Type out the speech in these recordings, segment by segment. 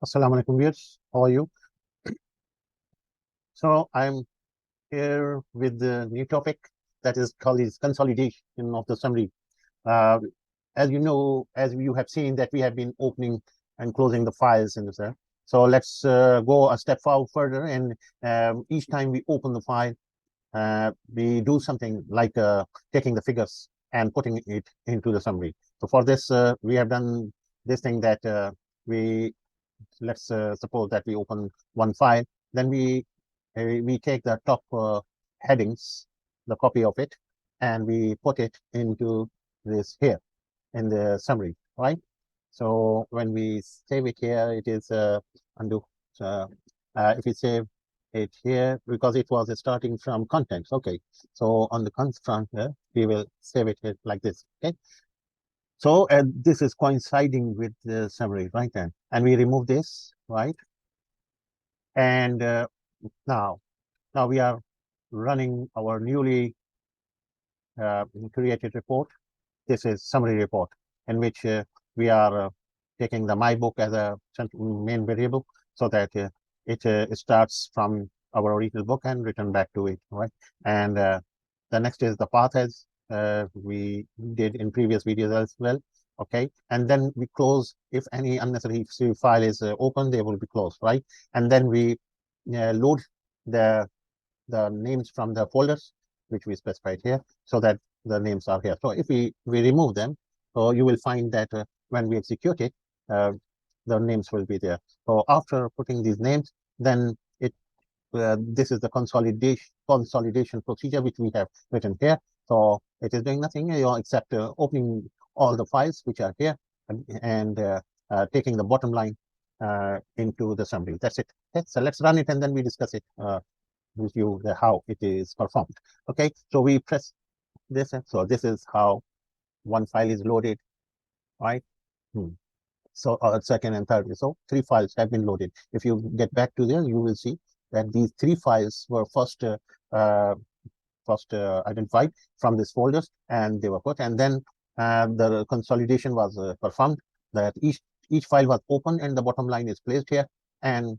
Assalamu alaikum viewers, how are you? So I'm here with the new topic that is called consolidation of the summary. Uh, as you know, as you have seen that we have been opening and closing the files in this. So let's go a step further, and each time we open the file, we do something like taking the figures and putting it into the summary. So for this, we have done this thing that we let's suppose that we open one file, then we take the top headings, the copy of it, and we put it into this here in the summary, right? So when we save it here, it is undo. Uh, if we save it here, because it was starting from contents, okay. So on the front here, we will save it here like this, okay. So this is coinciding with the summary, right? Then, and we remove this, right? And now we are running our newly created report. This is summary report in which we are taking the my book as a main variable, so that it starts from our original book and return back to it, right? And the next is the path, as we did in previous videos as well, okay. And then we close. If any unnecessary file is open, they will be closed, right? And then we load the names from the folders which we specified here, so that the names are here. So if we remove them, so you will find that when we execute it, the names will be there. So after putting these names, then it this is the consolidation procedure which we have written here. So it is doing nothing, except opening all the files which are here, and taking the bottom line into the summary. That's it. Okay, so let's run it, and then we discuss it with you how it is performed. Okay, so we press this, and so this is how one file is loaded, right? So second and third, so three files have been loaded. If you get back to there, you will see that these three files were first identified from these folders, and they were put, and then the consolidation was performed, that each file was opened and the bottom line is placed here, and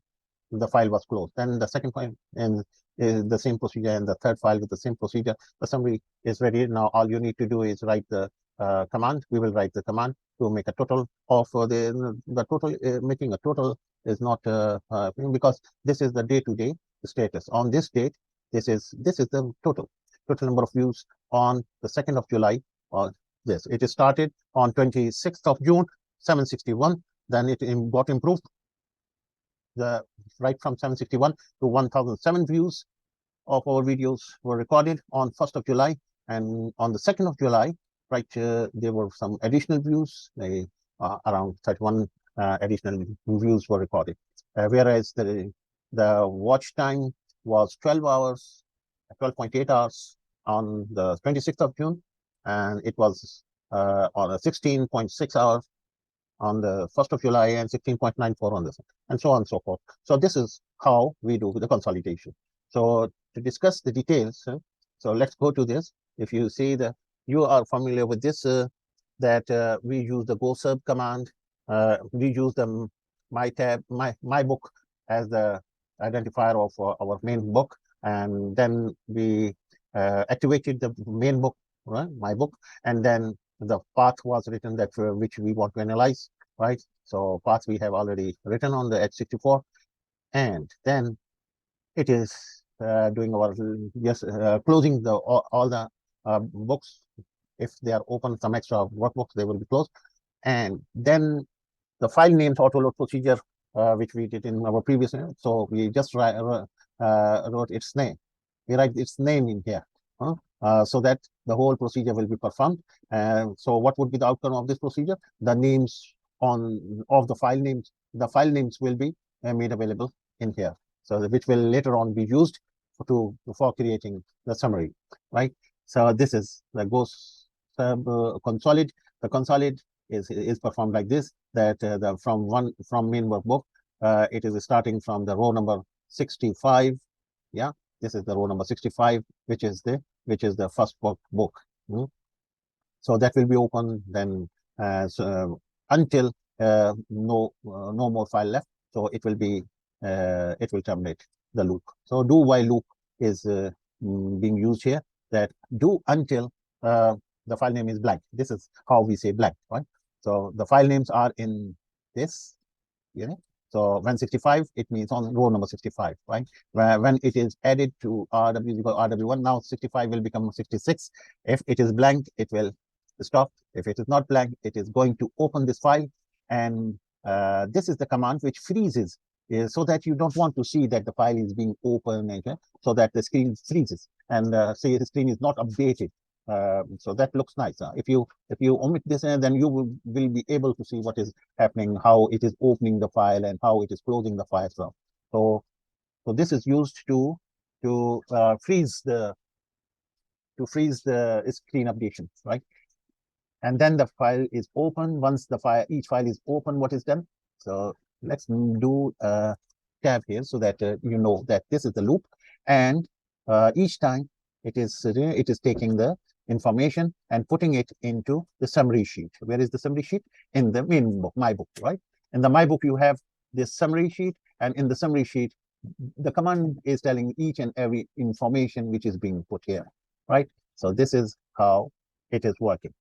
the file was closed. Then the second file and is the same procedure, and the third file with the same procedure. The summary is ready. Now all you need to do is write the command. We will write the command to make a total of the total. Making a total is not because this is the day-to-day status. On this date, this is the total number of views on the 2nd of July. Or this, it is started on 26th of June, 761. Then it got improved right from 761 to 1007 views of our videos were recorded on 1st of July, and on the 2nd of July, right, there were some additional views. Around 31 additional views were recorded, whereas the watch time was 12 hours, 12.8 hours on the 26th of June, and it was on a 16.6 hours on the 1st of July, and 16.94 on this, and so on and so forth. So this is how we do the consolidation. So to discuss the details, so let's go to this. If you see you are familiar with this, that we use the go sub command. We use the my book as the identifier of our main book, and then we activated the main book, right, my book, and then the path was written that which we want to analyze, right? So path we have already written on the H64, and then it is doing our closing the all the books. If they are open, some extra workbooks, they will be closed. And then the file names auto-load procedure, which we did in our previous, so we just wrote its name. We write its name in here, so that the whole procedure will be performed. So what would be the outcome of this procedure? The names of the file names will be made available in here, so which will later on be used for creating the summary, right? So this is the goes consolidate. The consolidate is performed like this, that from main workbook, it is starting from the row number 65. Yeah, this is the row number 65, which is the first book. So that will be open then until no more file left. So it will be it will terminate the loop. So do while loop is being used here, that do until the file name is blank. This is how we say blank, right? So the file names are in this, you know. So when 65, it means on row number 65, right? When it is added to RW, RW1, now 65 will become 66. If it is blank, it will stop. If it is not blank, it is going to open this file. And this is the command which freezes, so that you don't want to see that the file is being opened, so that the screen freezes and say the screen is not updated. So that looks nice. If you omit this, then you will be able to see what is happening, how it is opening the file and how it is closing the file. So this is used to freeze the screen updation, right? And then the file is open. Once each file is open, what is done? So let's do a tab here, so that you know that this is the loop, and each time it is taking the information and putting it into the summary sheet. Where is the summary sheet? In the main book, my book, right? In the my book, you have this summary sheet, and in the summary sheet, the command is telling each and every information which is being put here, right? So this is how it is working.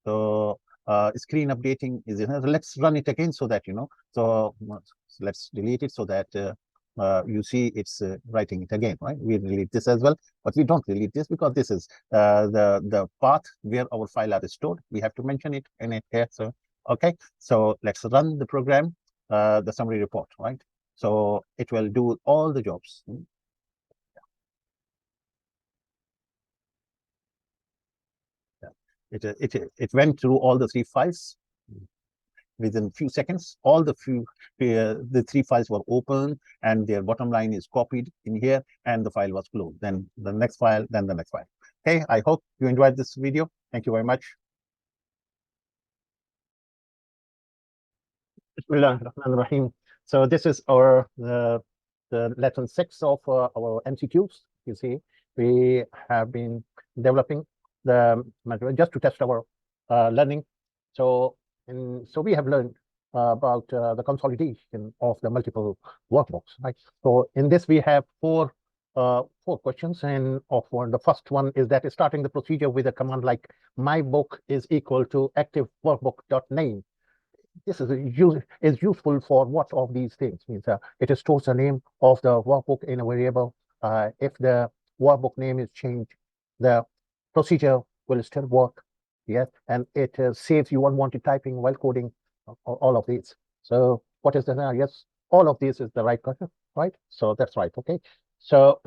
So screen updating is, let's run it again, so that you know. So let's delete it, so that you see it's writing it again, right? We delete this as well, but we don't delete this because this is the path where our file are stored. We have to mention it in it here. So okay, so let's run the program, the summary report, right? So it will do all the jobs. It went through all the 3 files within a few seconds. All the 3 files were open, and their bottom line is copied in here, and the file was closed. Then the next file, then the next file. Okay, I hope you enjoyed this video. Thank you very much. Bismillahirrahmanirrahim. So this is our the lesson 6 of our MCQs. You see, we have been developing the material just to test our learning. So we have learned about the consolidation of the multiple workbooks, right? So in this we have four questions, and the first one is that starting the procedure with a command like my book is equal to active workbook.name. This is useful for what of these things? Means it stores the name of the workbook in a variable. If the workbook name is changed, the procedure will still work. Yes, and it saves you unwanted typing while coding. All of these. So what is the yes? All of this is the right question, right? So that's right. Okay. So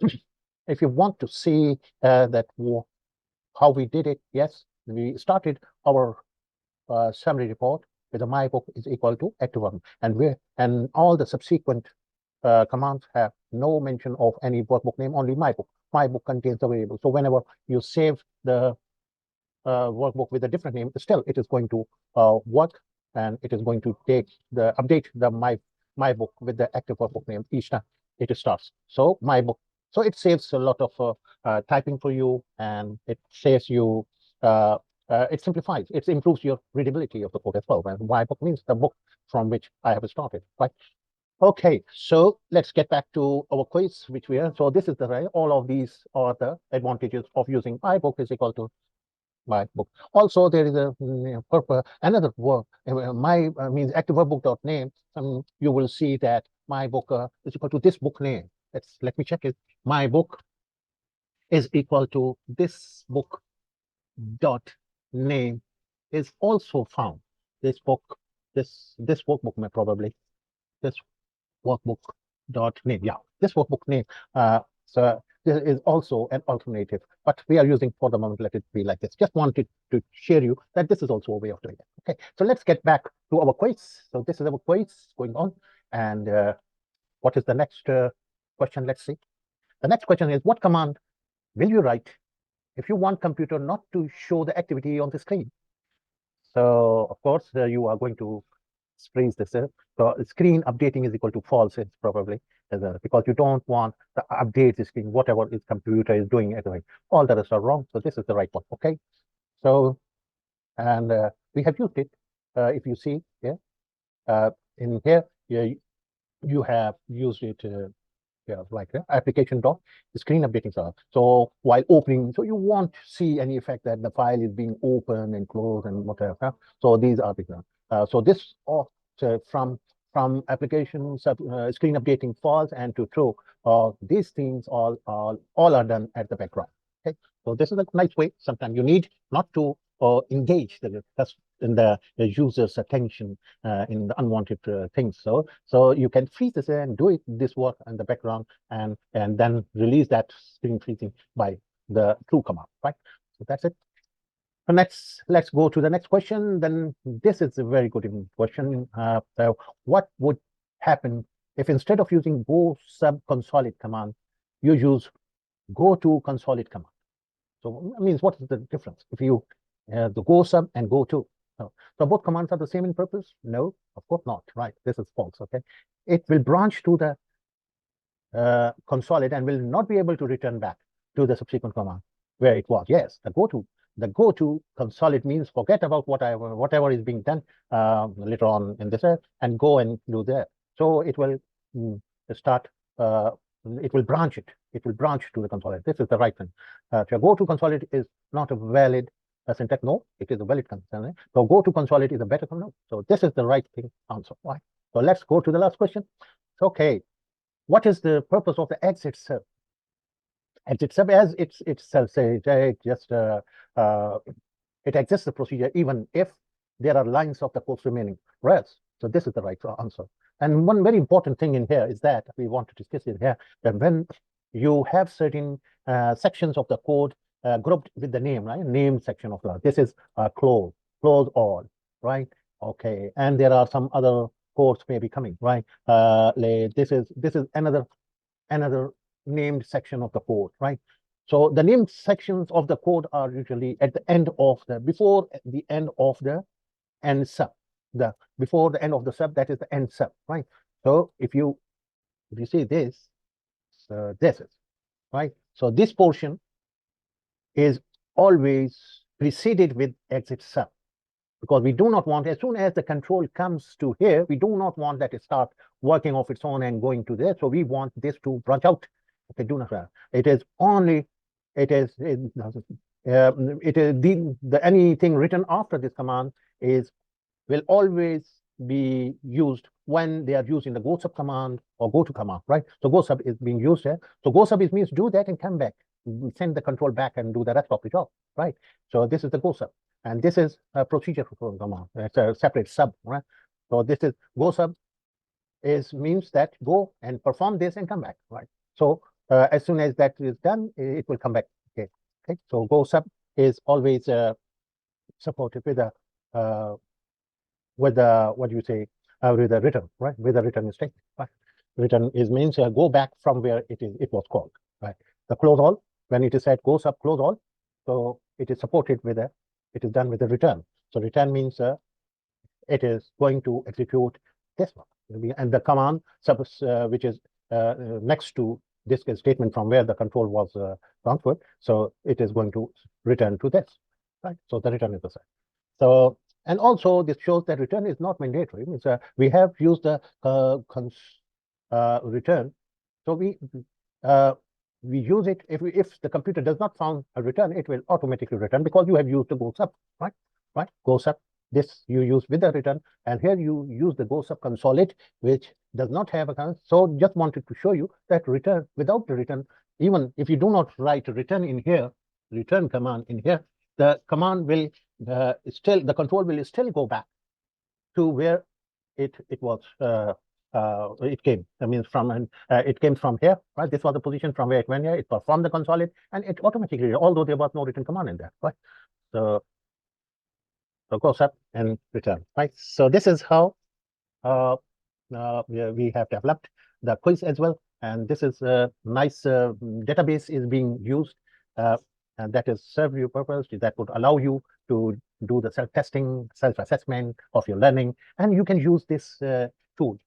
if you want to see how we did it, yes, we started our summary report with the my book is equal to active one, and all the subsequent commands have no mention of any workbook name, only my book. My book contains the variable. So whenever you save the workbook with a different name, still it is going to work, and it is going to update the my book with the active workbook name each time it starts. So my book. So it saves a lot of typing for you, and it saves you. It simplifies. It improves your readability of the code as well. And my book means the book from which I have started, right? Okay, so let's get back to our quiz, which we are. So this is the right. All of these are the advantages of using my book is equal to my book. Also, there is another word. My means active workbook.name. You will see that my book is equal to this book name. Let me check it. My book is equal to this book dot name is also found. This workbook may probably this workbook dot name. Yeah, this workbook name. So this is also an alternative, but we are using for the moment. Let it be like this. Just wanted to share you that this is also a way of doing it. Okay, so let's get back to our quiz. So this is our quiz going on, and what is the next question? Let's see. The next question is, what command will you write if you want computer not to show the activity on the screen? So of course you are going to freeze this. So screen updating is equal to false. It's probably because you don't want to update the screen, whatever its computer is doing. Anyway, all the rest are wrong. So this is the right one. Okay. So and we have used it. If you see here in here, you have used it like application dot screen updating server. So while opening, so you won't see any effect that the file is being opened and closed and whatever. So these are the so this from application screen updating false and to true. These things all are done at the background. Okay, so this is a nice way. Sometimes you need not to engage in the user's attention in the unwanted things. So you can freeze this and do this work in the background and then release that screen freezing by the true command, right? So that's it. So let's go to the next question. Then this is a very good question. What would happen if instead of using go sub consolidate command, you use go to consolidate command? So it means what is the difference if you the go sub and go to? So both commands are the same in purpose? No, of course not. Right, this is false. Okay, it will branch to the consolidate and will not be able to return back to the subsequent command where it was. Yes, the go to consolidate means forget about whatever is being done later on in this and go and do that. So it will start. It will branch it. It will branch to the consolidate. This is the right thing. To go to consolidate is not a valid syntax. No, it is a valid consolidate. So go to consolidate is a better no. So this is the right thing answer. Why? So let's go to the last question. Okay, what is the purpose of the exit sub? Exit sub, as itself says, it just it exists the procedure even if there are lines of the code remaining. Res. So this is the right answer. And one very important thing in here is that we want to discuss it here, that when you have certain sections of the code grouped with the name, right? Name section of the, this is close all, right? Okay, and there are some other codes may be coming, right? This is another named section of the code, right? So the named sections of the code are usually at the end of the before the end of the end sub. Before the end of the sub, that is the end sub, right? So if you see this, this is right. So this portion is always preceded with exit sub, because we do not want, as soon as the control comes to here, we do not want that it start working of its own and going to there. So we want this to branch out. Okay, do not. It is only. It is. It is the anything written after this command is will always be used when they are using the go sub command or go to command, right? So go sub is being used here. So go sub means do that and come back, send the control back and do the rest of the job, right? So this is the go sub, and this is a procedure for command. It's a separate sub, right? So this is go sub means that go and perform this and come back, right? So as soon as that is done, it will come back. Okay. Okay. So go sub is always supported with a what do you say, with a return, right? With a return statement, right? Return is means go back from where it was called, right? The close all, when it is said go sub close all, so it is supported with a, it is done with a return. So return means it is going to execute this one, and the command sub which is next to this statement from where the control was transferred, so it is going to return to this, right? So the return is the same. So, and also this shows that return is not mandatory. It means we have used the return. So we use it if the computer does not found a return, it will automatically return because you have used the go sub, right? Right, go sub. This you use with the return, and here you use the go sub consolidate, which does not have a console. So just wanted to show you that return, without the return, even if you do not write return in here, return command in here, the command will still, the control will still go back to where it was it came. That means from, and it came from here, right? This was the position from where it went here. It performed the consolidate, and it automatically, although there was no written command in there, right? So goes up and return, right? So this is how we have developed the quiz as well, and this is a nice database is being used, and that is serve your purpose. That would allow you to do the self-testing, self-assessment of your learning, and you can use this tool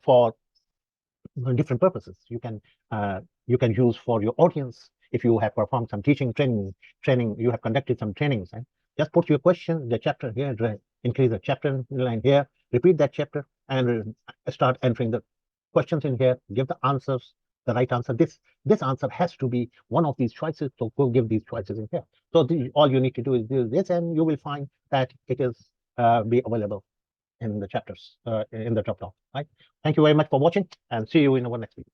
for different purposes. You can use for your audience if you have performed some teaching training, you have conducted some trainings, right? Just put your question, the chapter here, increase the chapter line here, repeat that chapter, and start entering the questions in here, give the answers, the right answer. This answer has to be one of these choices, so go give these choices in here. So all you need to do is do this, and you will find that it is be available in the chapters in the drop down. Right. Thank you very much for watching, and see you in our next video.